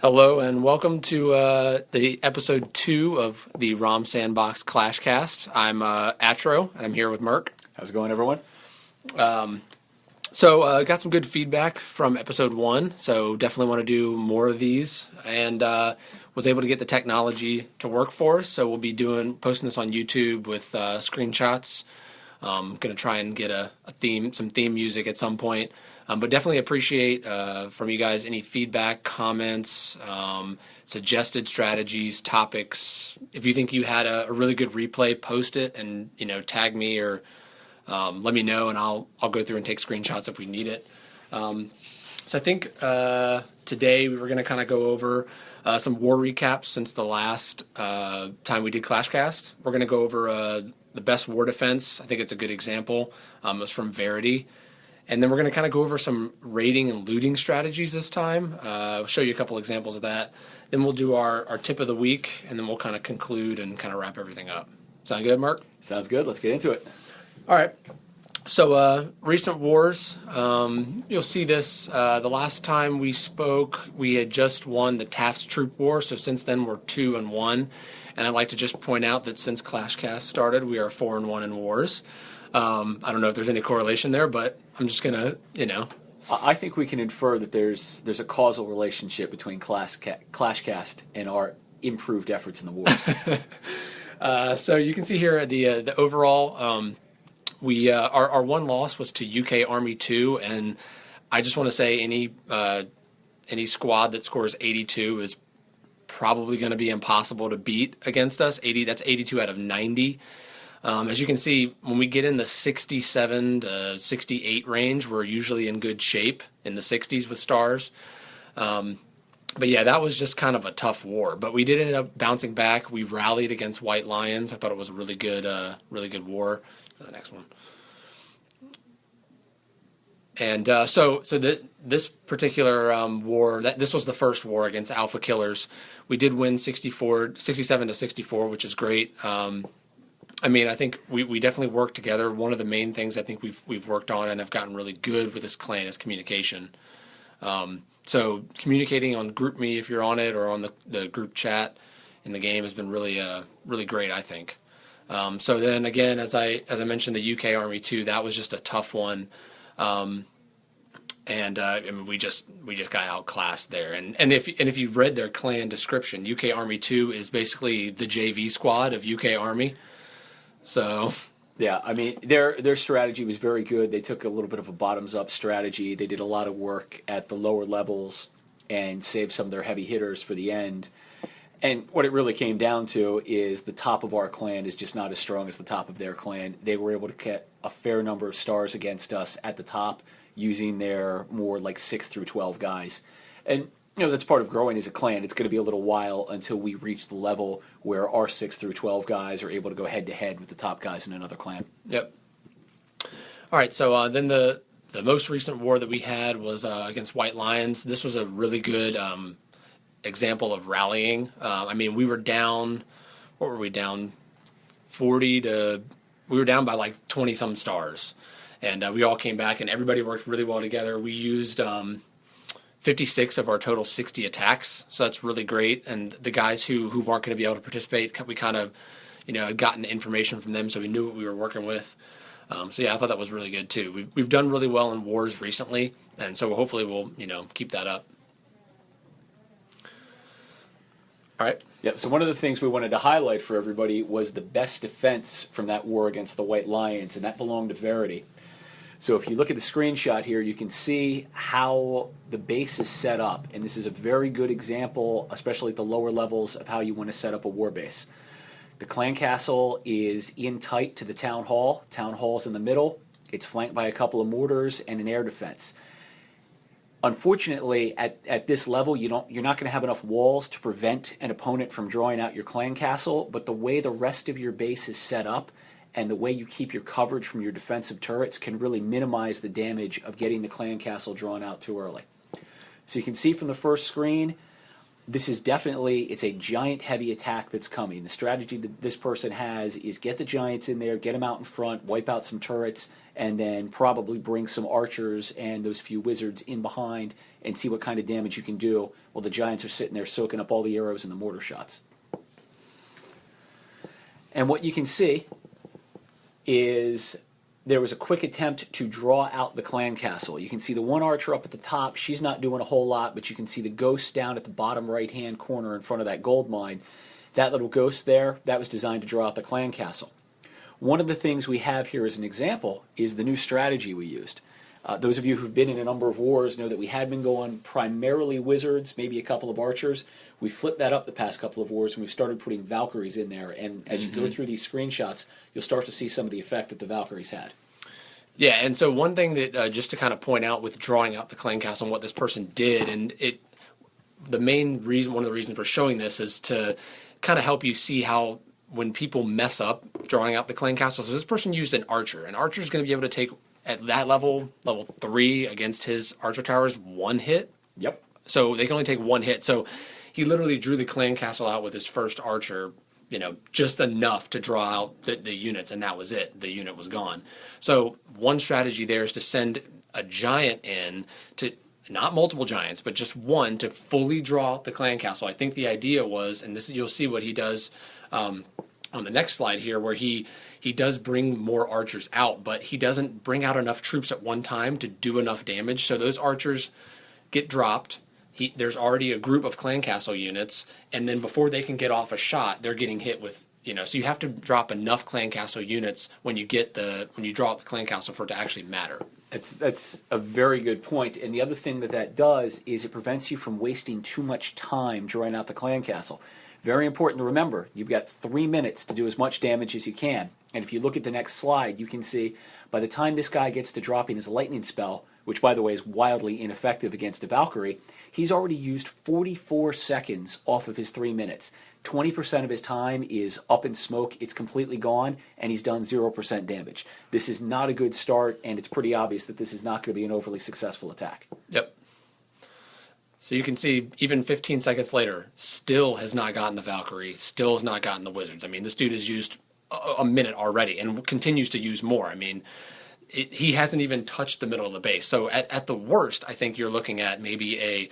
Hello and welcome to the episode 2 of the RoM Sandbox ClashCast. I'm Atro and I'm here with Murc. How's it going, everyone? So got some good feedback from episode 1, so definitely want to do more of these, and was able to get the technology to work for us, so we'll be posting this on YouTube with screenshots. Going to try and get some theme music at some point. But definitely appreciate from you guys any feedback, comments, suggested strategies, topics. If you think you had a really good replay, post it and tag me or let me know, and I'll go through and take screenshots if we need it. So I think today we were going to kind of go over some war recaps since the last time we did ClashCast. We're going to go over the best war defense. I think it's a good example. It was from Verity. And then we're going to kind of go over some raiding and looting strategies this time. I'll show you a couple examples of that. Then we'll do our tip of the week, and then we'll kind of conclude and kind of wrap everything up. Sound good, Murc? Sounds good. Let's get into it. All right. So recent wars, you'll see this. The last time we spoke, we had just won the Taft's Troop War. So since then, we're 2-1. And I'd like to just point out that since ClashCast started, we are 4-1 in wars. I don't know if there's any correlation there, but I'm just going to, I think we can infer that there's a causal relationship between ClashCast and our improved efforts in the wars. So you can see here the overall, our one loss was to UK Army 2, and I just want to say any squad that scores 82 is probably going to be impossible to beat against us. That's 82 out of 90. As you can see, when we get in the 67 to 68 range, we're usually in good shape, in the 60s with stars. But yeah, that was just kind of a tough war. But we did end up bouncing back. We rallied against White Lions. I thought it was a really good war. The next one. And this particular war, this was the first war against Alpha Killers. We did win 67 to 64, which is great. I think we definitely worked together. One of the main things I think we've worked on and have gotten really good with this clan is communication. So communicating on GroupMe if you're on it or on the group chat in the game has been really great, I think. So then again, as I mentioned, the UK Army 2, that was just a tough one. We just got outclassed there. And if you've read their clan description, UK Army 2 is basically the JV squad of UK Army. So yeah, their strategy was very good. They took a little bit of a bottoms-up strategy. They did a lot of work at the lower levels and saved some of their heavy hitters for the end. And what it really came down to is the top of our clan is just not as strong as the top of their clan. They were able to get a fair number of stars against us at the top using their more like 6 through 12 guys. And that's part of growing as a clan. It's going to be a little while until we reach the level where our 6 through 12 guys are able to go head-to-head with the top guys in another clan. Yep. All right, so then the most recent war that we had was against White Lions. This was a really good example of rallying. We were down, what were we down? We were down by like 20-some stars. And we all came back, and everybody worked really well together. We used 56 of our total 60 attacks, so that's really great. And the guys who weren't going to be able to participate, we kind of, had gotten information from them, so we knew what we were working with. So yeah, I thought that was really good too. We've done really well in wars recently, and so hopefully we'll keep that up. All right. Yep. So one of the things we wanted to highlight for everybody was the best defense from that war against the White Lions, and that belonged to Verity. So if you look at the screenshot here, you can see how the base is set up. And this is a very good example, especially at the lower levels, of how you want to set up a war base. The clan castle is in tight to the town hall. Town hall's in the middle. It's flanked by a couple of mortars and an air defense. Unfortunately, at this level, you're not going to have enough walls to prevent an opponent from drawing out your clan castle. But the way the rest of your base is set up, and the way you keep your coverage from your defensive turrets can really minimize the damage of getting the clan castle drawn out too early. So you can see from the first screen, This is definitely, it's a giant heavy attack that's coming. The strategy that this person has is get the giants in there, get them out in front, wipe out some turrets, and then probably bring some archers and those few wizards in behind and see what kind of damage you can do while the giants are sitting there soaking up all the arrows and the mortar shots. And what you can see is there was a quick attempt to draw out the clan castle. You can see the one archer up at the top. She's not doing a whole lot, but you can see the ghost down at the bottom right-hand corner in front of that gold mine. That little ghost there, that was designed to draw out the clan castle. One of the things we have here as an example is the new strategy we used. Those of you who've been in a number of wars know that we had been going primarily wizards, maybe a couple of archers. We flipped that up the past couple of wars, and we've started putting Valkyries in there. And as you go through these screenshots, you'll start to see some of the effect that the Valkyries had. Yeah, and so one thing that just to kind of point out with drawing out the clan castle and what this person did, and the main reason, one of the reasons for showing this is to kind of help you see how when people mess up drawing out the clan castle. So this person used an archer. An archer is going to be able to take at that level 3 against his archer towers, 1 hit. Yep. So they can only take 1 hit. So he literally drew the clan castle out with his first archer, just enough to draw out the units, and that was it. The unit was gone. So one strategy there is to send a giant in to, not multiple giants, but just one to fully draw out the clan castle. I think the idea was, and this you'll see what he does on the next slide here, where he does bring more archers out, but he doesn't bring out enough troops at one time to do enough damage. So those archers get dropped. There's already a group of clan castle units, and then before they can get off a shot, they're getting hit with, so you have to drop enough clan castle units when you draw up the clan castle for it to actually matter. That's a very good point. And the other thing that does is it prevents you from wasting too much time drawing out the clan castle. Very important to remember, you've got 3 minutes to do as much damage as you can. And if you look at the next slide, you can see by the time this guy gets to dropping his lightning spell, which by the way is wildly ineffective against a Valkyrie, he's already used 44 seconds off of his 3 minutes. 20% of his time is up in smoke, it's completely gone, and he's done 0% damage. This is not a good start, and it's pretty obvious that this is not going to be an overly successful attack. Yep. So you can see, even 15 seconds later, still has not gotten the Valkyrie, still has not gotten the Wizards. I mean, this dude has used a minute already and continues to use more. I mean, he hasn't even touched the middle of the base. So at the worst, I think you're looking at maybe a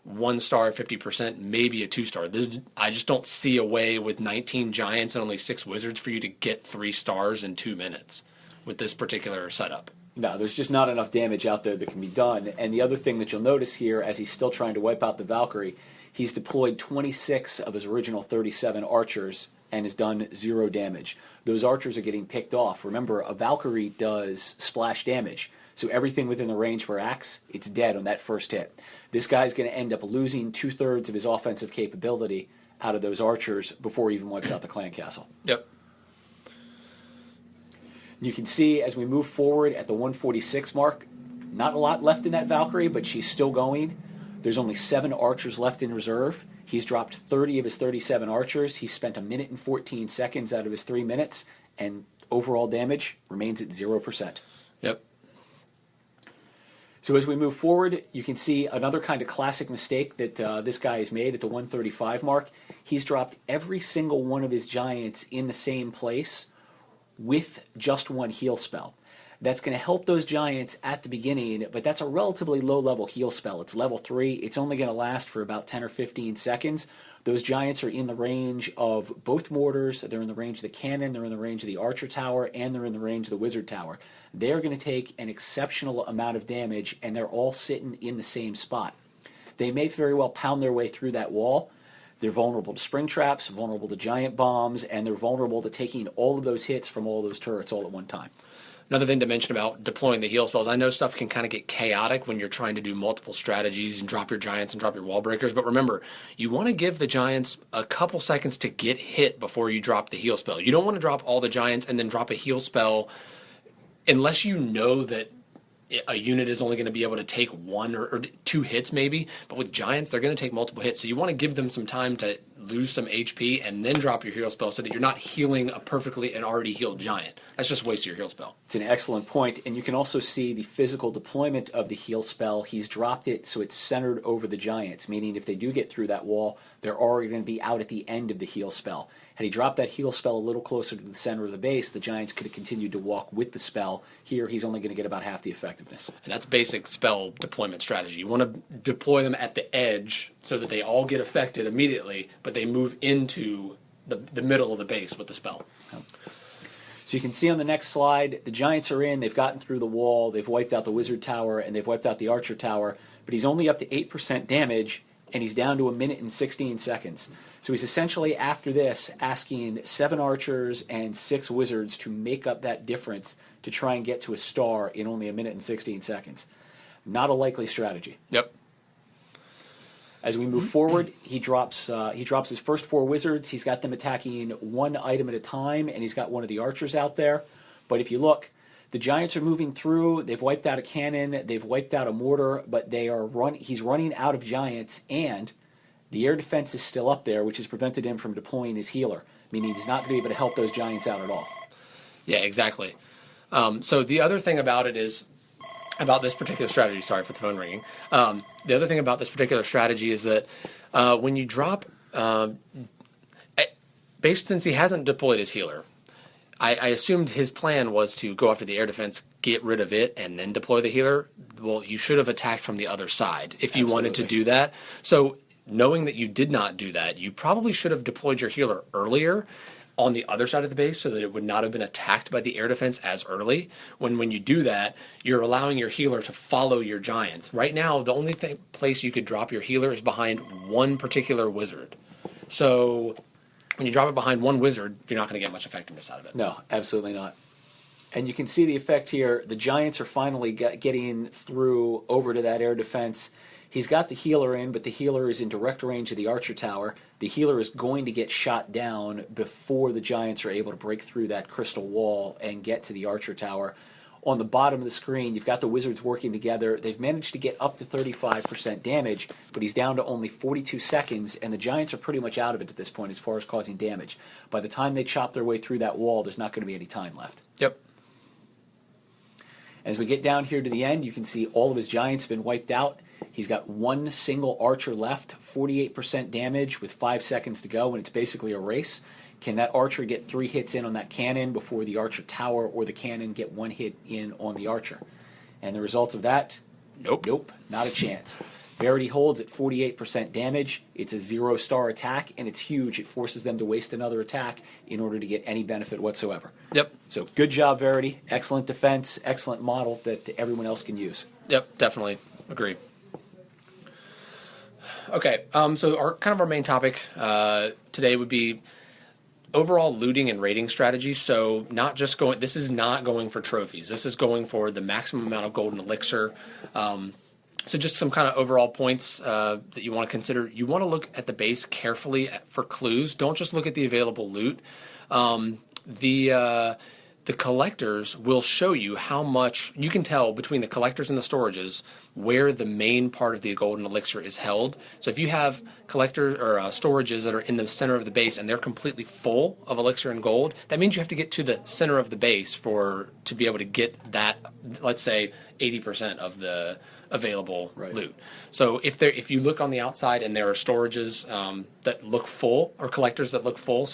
1-star, 50%, maybe a 2-star. I just don't see a way with 19 giants and only 6 wizards for you to get 3 stars in 2 minutes with this particular setup. No, there's just not enough damage out there that can be done. And the other thing that you'll notice here, as he's still trying to wipe out the Valkyrie, he's deployed 26 of his original 37 archers and has done 0 damage. Those archers are getting picked off. Remember, a Valkyrie does splash damage. So everything within the range of her axe, it's dead on that first hit. This guy's going to end up losing 2/3 of his offensive capability out of those archers before he even wipes out the clan castle. Yep. You can see as we move forward at the 146 mark, not a lot left in that Valkyrie, but she's still going. There's only 7 archers left in reserve. He's dropped 30 of his 37 archers. He's spent 1 minute and 14 seconds out of his 3 minutes, and overall damage remains at 0%. Yep. So as we move forward, you can see another kind of classic mistake that this guy has made at the 135 mark. He's dropped every single one of his giants in the same place with just 1 heal spell. That's going to help those giants at the beginning, but that's a relatively low-level heal spell. It's level 3. It's only going to last for about 10 or 15 seconds. Those giants are in the range of both mortars. They're in the range of the cannon. They're in the range of the archer tower, and they're in the range of the wizard tower. They're going to take an exceptional amount of damage, and they're all sitting in the same spot. They may very well pound their way through that wall. They're vulnerable to spring traps, vulnerable to giant bombs, and they're vulnerable to taking all of those hits from all those turrets all at one time. Another thing to mention about deploying the heal spells, I know stuff can kind of get chaotic when you're trying to do multiple strategies and drop your giants and drop your wall breakers, but remember, you want to give the giants a couple seconds to get hit before you drop the heal spell. You don't want to drop all the giants and then drop a heal spell unless you know that a unit is only going to be able to take one or two hits maybe, but with giants they're going to take multiple hits, so you want to give them some time to lose some HP and then drop your heal spell so that you're not healing a perfectly and already healed giant. That's just waste your heal spell. It's an excellent point, and you can also see the physical deployment of the heal spell. He's dropped it so it's centered over the giants, meaning if they do get through that wall, they're already going to be out at the end of the heal spell. Had he dropped that heal spell a little closer to the center of the base, the giants could have continued to walk with the spell. Here, he's only going to get about half the effectiveness. And that's basic spell deployment strategy. You want to deploy them at the edge so that they all get affected immediately, but they move into the middle of the base with the spell. So you can see on the next slide, the giants are in, they've gotten through the wall, they've wiped out the wizard tower, and they've wiped out the archer tower, but he's only up to 8% damage, and he's down to 1 minute and 16 seconds. So he's essentially, after this, asking 7 archers and 6 wizards to make up that difference to try and get to a star in only 1 minute and 16 seconds. Not a likely strategy. Yep. As we move forward, he drops his first 4 wizards. He's got them attacking one item at a time, and he's got one of the archers out there. But if you look, the giants are moving through. They've wiped out a cannon. They've wiped out a mortar, but he's running out of giants, and the air defense is still up there, which has prevented him from deploying his healer, meaning he's not going to be able to help those giants out at all. Yeah, exactly. So the other thing about it is, about this particular strategy, sorry for the phone ringing. The other thing about this particular strategy is that when you drop, based since he hasn't deployed his healer, I assumed his plan was to go after the air defense, get rid of it, and then deploy the healer. Well, you should have attacked from the other side if you wanted to do that. So knowing that you did not do that, you probably should have deployed your healer earlier on the other side of the base so that it would not have been attacked by the air defense as early. When you do that, you're allowing your healer to follow your giants. Right now, the only place you could drop your healer is behind one particular wizard. So when you drop it behind one wizard, you're not going to get much effectiveness out of it. No, absolutely not. And you can see the effect here. The giants are finally getting through over to that air defense. He's got the healer in, but the healer is in direct range of the archer tower. The healer is going to get shot down before the giants are able to break through that crystal wall and get to the archer tower. On the bottom of the screen, you've got the wizards working together. They've managed to get up to 35% damage, but he's down to only 42 seconds, and the giants are pretty much out of it at this point as far as causing damage. By the time they chop their way through that wall, there's not going to be any time left. Yep. As we get down here to the end, you can see all of his giants have been wiped out. He's got one single archer left, 48% damage with 5 seconds to go, and it's basically a race. Can that archer get 3 hits in on that cannon before the archer tower, or the cannon get 1 hit in on the archer? And the result of that? Nope, not a chance. Verity holds at 48% damage. It's a 0-star attack, and it's huge. It forces them to waste another attack in order to get any benefit whatsoever. Yep. So good job, Verity. Excellent defense, excellent model that everyone else can use. Yep, definitely. Agree. Okay, so our main topic today would be overall looting and raiding strategy. So this is not going for trophies. This is going for the maximum amount of golden elixir. So just some kind of overall points that you want to consider. You want to look at the base carefully for clues. Don't just look at the available loot. The collectors will show you how much you can tell between the collectors and the storages where the main part of the golden elixir is held. So if you have collectors or storages that are in the center of the base and they're completely full of elixir and gold, that means you have to get to the center of the base to be able to get that, let's say, 80% of the available loot. So if you look on the outside and there are storages that look full, or collectors that look full,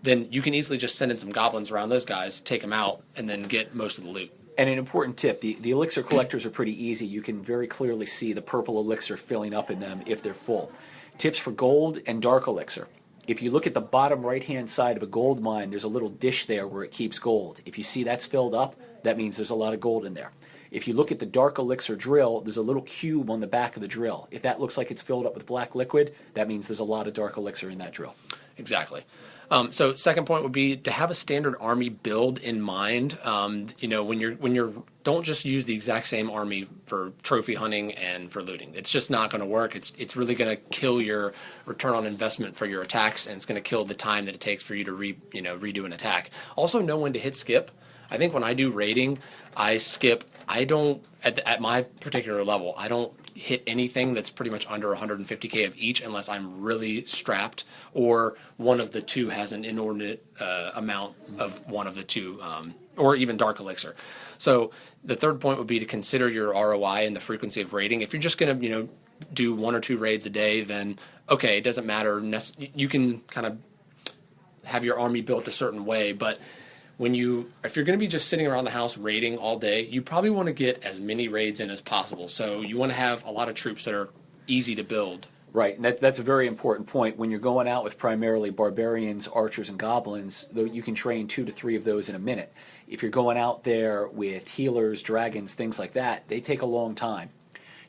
then you can easily just send in some goblins around those guys, take them out, and then get most of the loot. And an important tip, the elixir collectors are pretty easy. You can very clearly see the purple elixir filling up in them if they're full. Tips for gold and dark elixir. If you look at the bottom right-hand side of a gold mine, there's a little dish there where it keeps gold. If you see that's filled up, that means there's a lot of gold in there. If you look at the dark elixir drill, there's a little cube on the back of the drill. If that looks like it's filled up with black liquid, that means there's a lot of dark elixir in that drill. Exactly. So second point would be to have a standard army build in mind. When you're don't just use the exact same army for trophy hunting and for looting. It's just not going to work. It's really going to kill your return on investment for your attacks, and it's going to kill the time that it takes for you to redo an attack. Also, know when to hit skip. I think when I do raiding, I skip. I don't at my particular level. I don't hit anything that's pretty much under 150k of each unless I'm really strapped or one of the two has an inordinate amount of one of the two, or even Dark Elixir. So the third point would be to consider your ROI and the frequency of raiding. If you're just going to do 1 or 2 raids a day, then okay, it doesn't matter. You can kind of have your army built a certain way, but if you're going to be just sitting around the house raiding all day, you probably want to get as many raids in as possible. So you want to have a lot of troops that are easy to build. Right, and that's a very important point. When you're going out with primarily barbarians, archers, and goblins, though you can train 2 to 3 of those in a minute. If you're going out there with healers, dragons, things like that, they take a long time.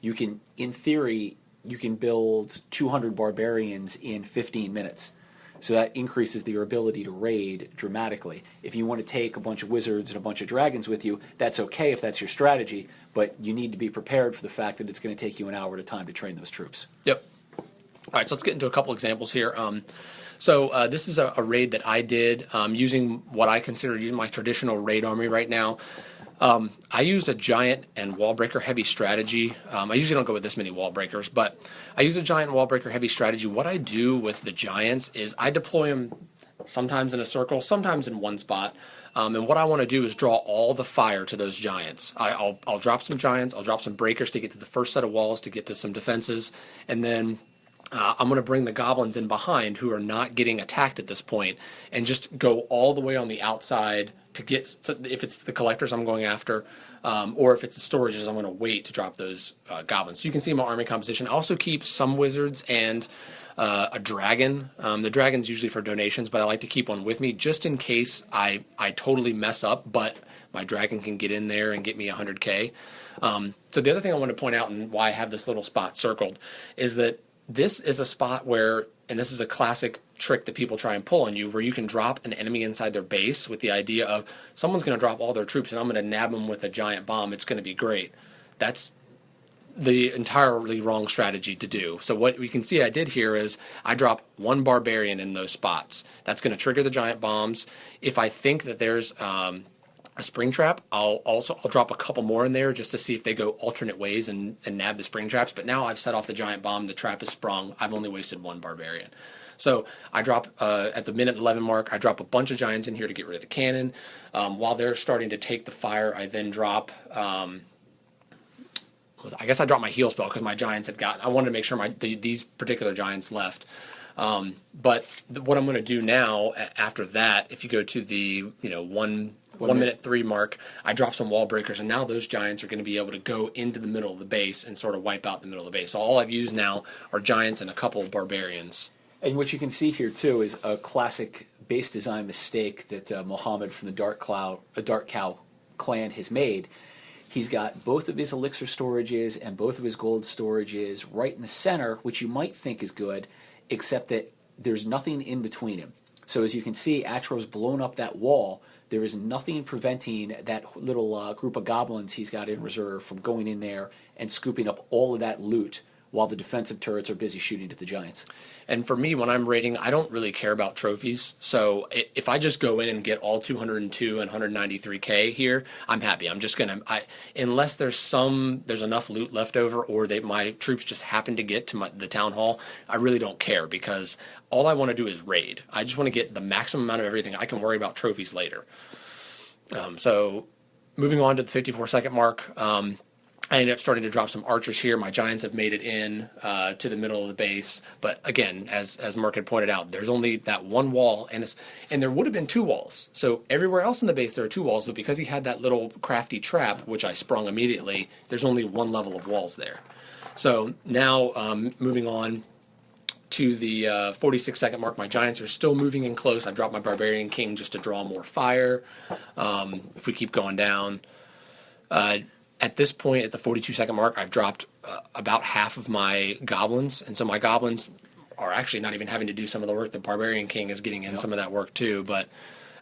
In theory, you can build 200 barbarians in 15 minutes. So that increases your ability to raid dramatically. If you want to take a bunch of wizards and a bunch of dragons with you, that's okay if that's your strategy, but you need to be prepared for the fact that it's going to take you an hour at a time to train those troops. Yep. All right, so let's get into a couple examples here. This is a raid that I did using what I consider using my traditional raid army right now. I use a giant and wall breaker heavy strategy. I usually don't go with this many wall breakers, but I use a giant wall breaker heavy strategy. What I do with the giants is I deploy them sometimes in a circle, sometimes in one spot. And what I want to do is draw all the fire to those giants. I'll drop some giants, I'll drop some breakers to get to the first set of walls, to get to some defenses, and then I'm going to bring the goblins in behind who are not getting attacked at this point and just go all the way on the outside to get, so if it's the collectors I'm going after, or if it's the storages, I'm going to wait to drop those goblins. So you can see my army composition. I also keep some wizards and a dragon. The dragon's usually for donations, but I like to keep one with me just in case I totally mess up, but my dragon can get in there and get me 100k. So the other thing I want to point out and why I have this little spot circled is that this is a spot where, and this is a classic trick that people try and pull on you, where you can drop an enemy inside their base with the idea of someone's going to drop all their troops and I'm going to nab them with a giant bomb. It's going to be great. That's the entirely wrong strategy to do. So what we can see I did here is I drop one barbarian in those spots. That's going to trigger the giant bombs. If I think that there's a spring trap, I'll drop a couple more in there just to see if they go alternate ways and nab the spring traps. But now I've set off the giant bomb, the trap is sprung, I've only wasted one barbarian. So I drop, at the minute 11 mark, I drop a bunch of giants in here to get rid of the cannon. While they're starting to take the fire, I then drop, I guess I dropped my heal spell because my giants had gotten, I wanted to make sure these particular giants left. But what I'm going to do now after that, if you go to the 1 minute 3 mark, I drop some wall breakers, and now those giants are going to be able to go into the middle of the base and sort of wipe out the middle of the base. So all I've used now are giants and a couple of barbarians. And what you can see here too is a classic base design mistake that Mohammed from the Dark Cow clan has made. He's got both of his elixir storages and both of his gold storages right in the center, which you might think is good, except that there's nothing in between him. So as you can see, Atro's blown up that wall. There is nothing preventing that little group of goblins he's got in reserve from going in there and scooping up all of that loot while the defensive turrets are busy shooting at the giants. And for me, when I'm raiding, I don't really care about trophies. So if I just go in and get all 202 and 193k here, I'm happy. I'm just going to, unless there's enough loot left over or my troops just happen to get to the town hall, I really don't care because all I want to do is raid. I just want to get the maximum amount of everything. I can worry about trophies later. So moving on to the 54-second mark, I ended up starting to drop some archers here. My giants have made it in to the middle of the base. But again, as Murc had pointed out, there's only that one wall, and there would have been 2 walls. So everywhere else in the base there are 2 walls, but because he had that little crafty trap, which I sprung immediately, there's only 1 level of walls there. So now moving on to the 46-second mark, my giants are still moving in close. I dropped my barbarian king just to draw more fire. If we keep going down, at this point, at the 42-second mark, I've dropped about half of my goblins, and so my goblins are actually not even having to do some of the work. The barbarian king is getting in some of that work too. But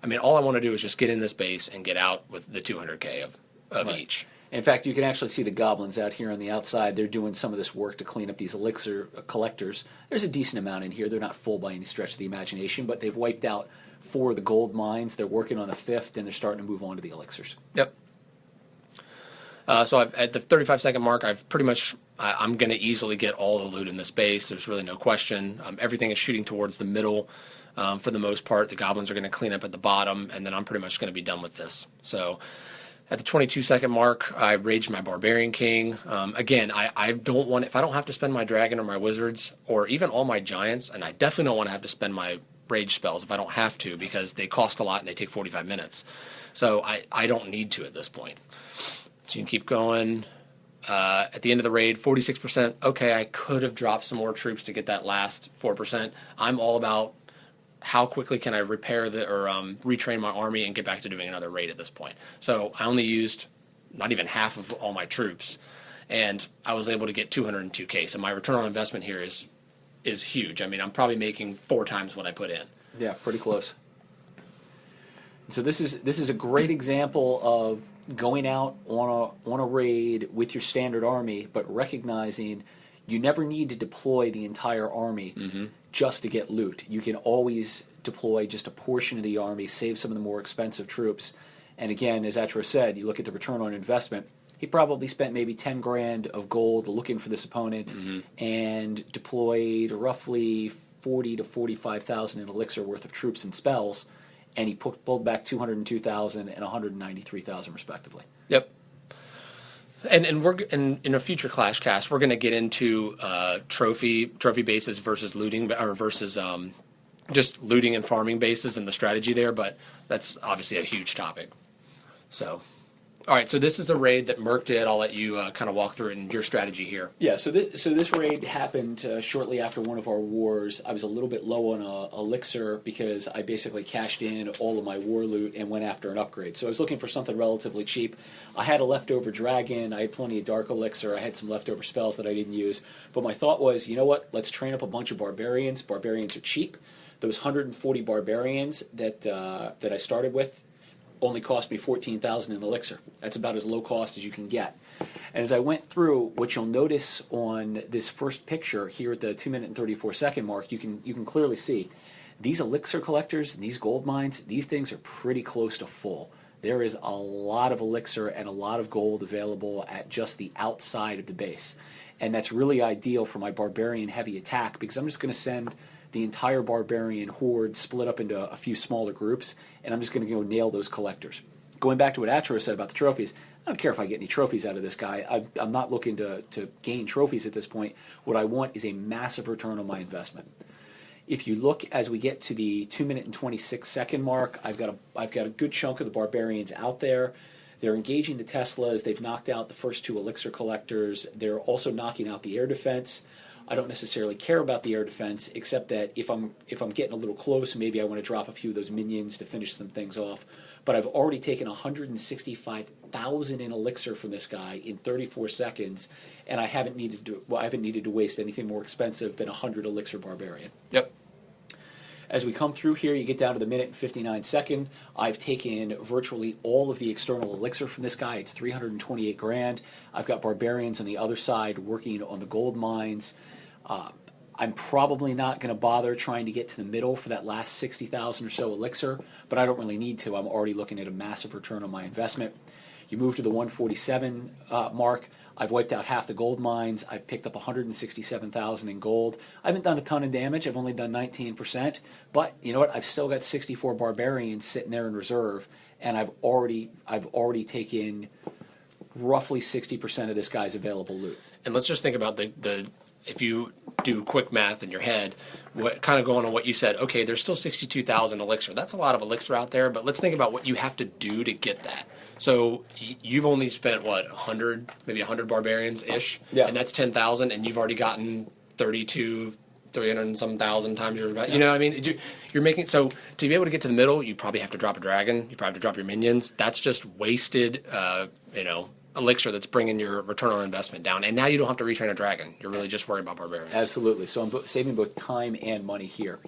I mean, all I want to do is just get in this base and get out with the 200k of each. In fact, you can actually see the goblins out here on the outside. They're doing some of this work to clean up these elixir collectors. There's a decent amount in here. They're not full by any stretch of the imagination, but they've wiped out 4 of the gold mines. They're working on the 5th, and they're starting to move on to the elixirs. Yep. So at the 35-second mark, I'm going to easily get all the loot in this base. There's really no question. Everything is shooting towards the middle for the most part. The goblins are going to clean up at the bottom, and then I'm pretty much going to be done with this. So at the 22-second mark, I raged my Barbarian King. Again, I don't want, if I don't have to spend my Dragon or my Wizards or even all my Giants, and I definitely don't want to have to spend my Rage spells if I don't have to, because they cost a lot and they take 45 minutes. So I don't need to at this point. So you can keep going. At the end of the raid, 46%. Okay, I could have dropped some more troops to get that last 4%. I'm all about how quickly can I repair retrain my army and get back to doing another raid at this point. So I only used not even half of all my troops, and I was able to get 202K. So my return on investment here is huge. I mean, I'm probably making 4 times what I put in. Yeah, pretty close. So this is a great example of going out on a raid with your standard army, but recognizing you never need to deploy the entire army just to get loot. You can always deploy just a portion of the army, save some of the more expensive troops. And again, as Atro said, you look at the return on investment. He probably spent maybe 10 grand of gold looking for this opponent and deployed roughly 40 to 45,000 in elixir worth of troops and spells, and he pulled back 202,000 and 193,000 respectively. Yep. And we're in a future ClashCast, we're going to get into trophy bases versus looting, or versus just looting and farming bases and the strategy there. But that's obviously a huge topic. So, all right. So this is a raid that Murc did. I'll let you kind of walk through it and your strategy here. Yeah. So this raid happened shortly after one of our wars. I was a little bit low on elixir because I basically cashed in all of my war loot and went after an upgrade. So I was looking for something relatively cheap. I had a leftover dragon. I had plenty of dark elixir. I had some leftover spells that I didn't use. But my thought was, you know what? Let's train up a bunch of barbarians. Barbarians are cheap. Those 140 barbarians that I started with only cost me 14,000 in elixir. That's about as low cost as you can get. And as I went through, what you'll notice on this first picture here at the 2-minute and 34-second mark, you can clearly see these elixir collectors, these gold mines, these things are pretty close to full. There is a lot of elixir and a lot of gold available at just the outside of the base. And that's really ideal for my barbarian heavy attack, because I'm just going to send the entire barbarian horde split up into a few smaller groups, and I'm just going to go nail those collectors. Going back to what Atro said about the trophies, I don't care if I get any trophies out of this guy. I'm not looking to gain trophies at this point. What I want is a massive return on my investment. If you look as we get to the 2-minute and 26-second mark, I've got a good chunk of the barbarians out there. They're engaging the Teslas. They've knocked out the first 2 elixir collectors. They're also knocking out the air defense. I don't necessarily care about the air defense, except that if I'm getting a little close, maybe I want to drop a few of those minions to finish some things off. But I've already taken 165,000 in elixir from this guy in 34 seconds, and I haven't needed to waste anything more expensive than 100 elixir barbarian. Yep. As we come through here, you get down to the 1-minute and 59-second. I've taken virtually all of the external elixir from this guy. It's 328 grand. I've got barbarians on the other side working on the gold mines. I'm probably not going to bother trying to get to the middle for that last 60,000 or so elixir, but I don't really need to. I'm already looking at a massive return on my investment. You move to the 147 mark. I've wiped out half the gold mines. I've picked up 167,000 in gold. I haven't done a ton of damage. I've only done 19%, but you know what? I've still got 64 barbarians sitting there in reserve, and I've already taken roughly 60% of this guy's available loot. And let's just think about the if you do quick math in your head, what kind of going on what you said, okay, there's still 62,000 elixir. That's a lot of elixir out there, but let's think about what you have to do to get that. So you've only spent, what, 100, maybe 100 barbarians-ish? Yeah. And that's 10,000, and you've already gotten 32, 300 and some thousand times your, you know what I mean? You're making, so to be able to get to the middle, you probably have to drop a dragon, you probably have to drop your minions. That's just wasted, elixir that's bringing your return on investment down. And now you don't have to retrain a dragon. You're really just worried about barbarians. Absolutely. So I'm saving both time and money here.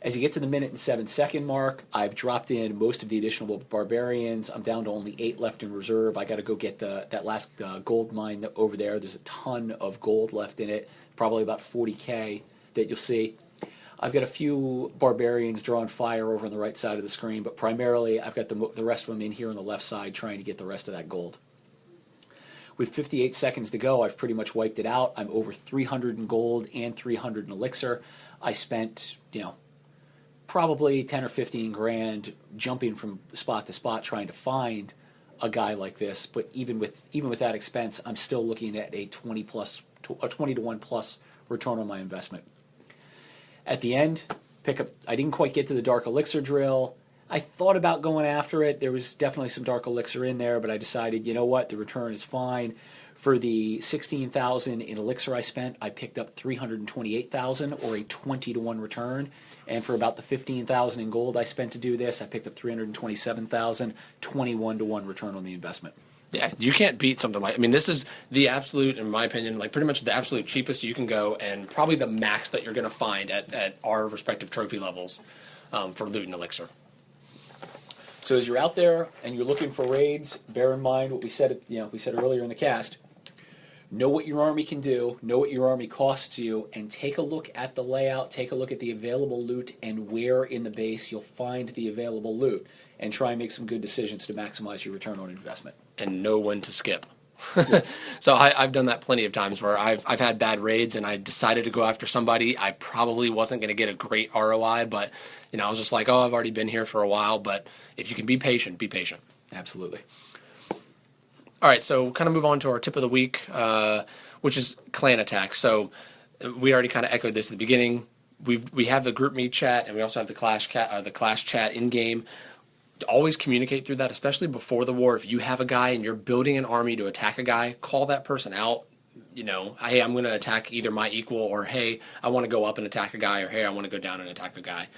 As you get to the minute and 7 second mark, I've dropped in most of the additional barbarians. I'm down to only 8 left in reserve. I got to go get that last gold mine over there. There's a ton of gold left in it, probably about 40K that you'll see. I've got a few barbarians drawing fire over on the right side of the screen, but primarily I've got the rest of them in here on the left side trying to get the rest of that gold. With 58 seconds to go, I've pretty much wiped it out. I'm over 300 in gold and 300 in elixir. I spent, probably 10 or 15 grand jumping from spot to spot trying to find a guy like this. But even with that expense, I'm still looking at a 20 to 1 plus return on my investment. At the end, I didn't quite get to the dark elixir drill. I thought about going after it. There was definitely some dark elixir in there, but I decided, you know what, the return is fine. For the 16,000 in elixir I spent, I picked up 328,000, or a 20 to 1 return. And for about the 15,000 in gold I spent to do this, I picked up 327,000, 21 to 1 return on the investment. Yeah, you can't beat something like. I mean, this is the absolute, in my opinion, like pretty much the absolute cheapest you can go, and probably the max that you're going to find at our respective trophy levels for loot and elixir. So as you're out there and you're looking for raids, bear in mind what we said. We said earlier in the cast. Know what your army can do. Know what your army costs you, and take a look at the layout. Take a look at the available loot and where in the base you'll find the available loot, and try and make some good decisions to maximize your return on investment. And know when to skip. Yes. So I've done that plenty of times where I've had bad raids and I decided to go after somebody. I probably wasn't going to get a great ROI, but I was just like, oh, I've already been here for a while. But if you can be patient, be patient. Absolutely. All right, so kind of move on to our tip of the week, which is clan attacks. So we already kind of echoed this at the beginning. We have the group meet chat, and we also have the Clash chat in game. Always communicate through that, especially before the war. If you have a guy and you're building an army to attack a guy, call that person out. Hey, I'm going to attack either my equal, or hey, I want to go up and attack a guy, or hey, I want to go down and attack a guy.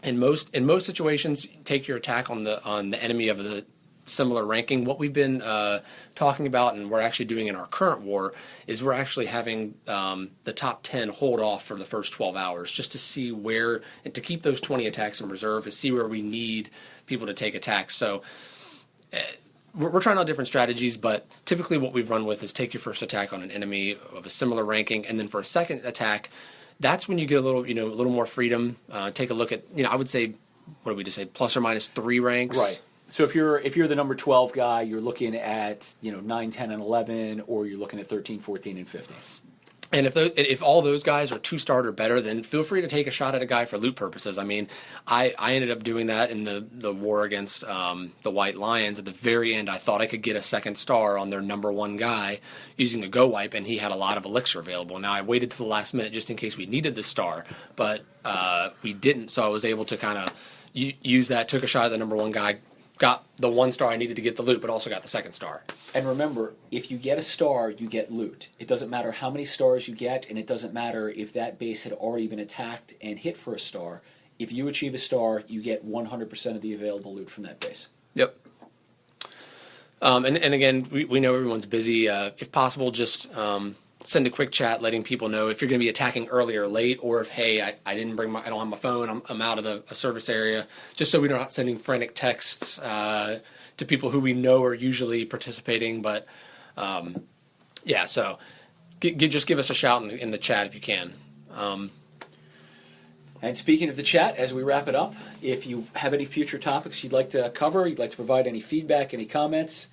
In most situations, take your attack on the enemy of the similar ranking. What we've been talking about, and we're actually doing in our current war, is we're actually having the top 10 hold off for the first 12 hours just to see where, and to keep those 20 attacks in reserve, to see where we need people to take attacks. So we're trying out different strategies, but typically what we've run with is take your first attack on an enemy of a similar ranking, and then for a second attack, that's when you get a little more freedom. Take a look at, I would say, what did we just say, plus or minus 3 ranks. Right. So if you're the number 12 guy, you're looking at 9, 10, and 11, or you're looking at 13, 14, and 15. And if all those guys are 2-star or better, then feel free to take a shot at a guy for loot purposes. I mean, I ended up doing that in the war against the White Lions. At the very end, I thought I could get a 2nd star on their number 1 guy using a go wipe, and he had a lot of elixir available. Now, I waited to the last minute just in case we needed the star, but we didn't, so I was able to kind of use that, took a shot at the number 1 guy, got the 1 star I needed to get the loot, but also got the 2nd star. And remember, if you get a star, you get loot. It doesn't matter how many stars you get, and it doesn't matter if that base had already been attacked and hit for a star. If you achieve a star, you get 100% of the available loot from that base. Yep. And again, we know everyone's busy. If possible, just send a quick chat letting people know if you're going to be attacking early or late, or if, hey, I don't have my phone, I'm out of the service area, just so we're not sending frantic texts to people who we know are usually participating. But so just give us a shout in the chat if you can. And speaking of the chat, as we wrap it up, if you have any future topics you'd like to cover, you'd like to provide any feedback, any comments,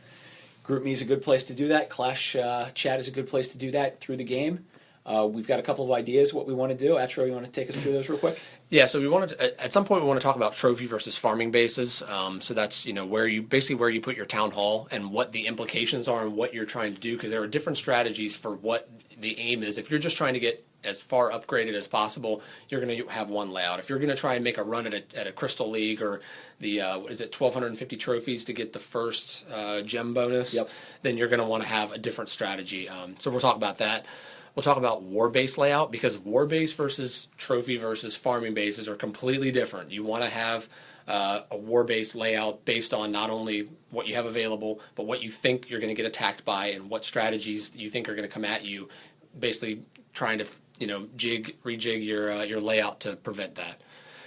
GroupMe is a good place to do that. Clash chat is a good place to do that through the game. We've got a couple of ideas what we want to do. Atro, you want to take us through those real quick? Yeah, so we wanted to, at some point we want to talk about trophy versus farming bases. So that's where you put your town hall and what the implications are and what you're trying to do, because there are different strategies for what the aim is. If you're just trying to get as far upgraded as possible, you're going to have one layout. If you're going to try and make a run at a Crystal League or the 1,250 trophies to get the first gem bonus, yep, then you're going to want to have a different strategy. So we'll talk about that. We'll talk about war base layout, because war base versus trophy versus farming bases are completely different. You want to have a war base layout based on not only what you have available, but what you think you're going to get attacked by and what strategies you think are going to come at you, basically trying to rejig your layout to prevent that.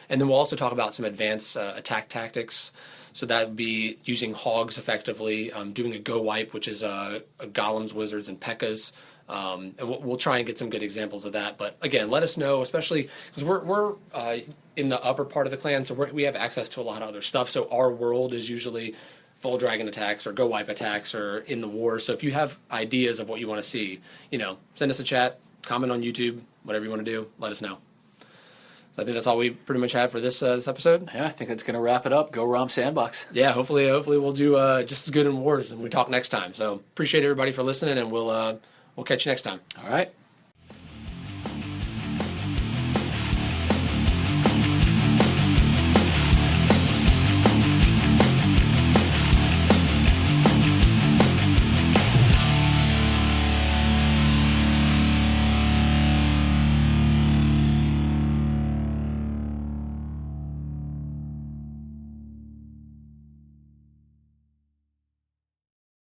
And then we'll also talk about some advanced attack tactics. So that would be using hogs effectively, doing a go wipe, which is golems, wizards, and pekkas. And we'll try and get some good examples of that. But again, let us know, especially because we're in the upper part of the clan, so we have access to a lot of other stuff. So our world is usually full dragon attacks or go wipe attacks or in the war. So if you have ideas of what you want to see, send us a chat, comment on YouTube, whatever you want to do, let us know. So I think that's all we pretty much had for this episode. Yeah, I think that's going to wrap it up. Go RoM Sandbox. Yeah, hopefully we'll do just as good in wars and we talk next time. So appreciate everybody for listening, and we'll catch you next time. All right.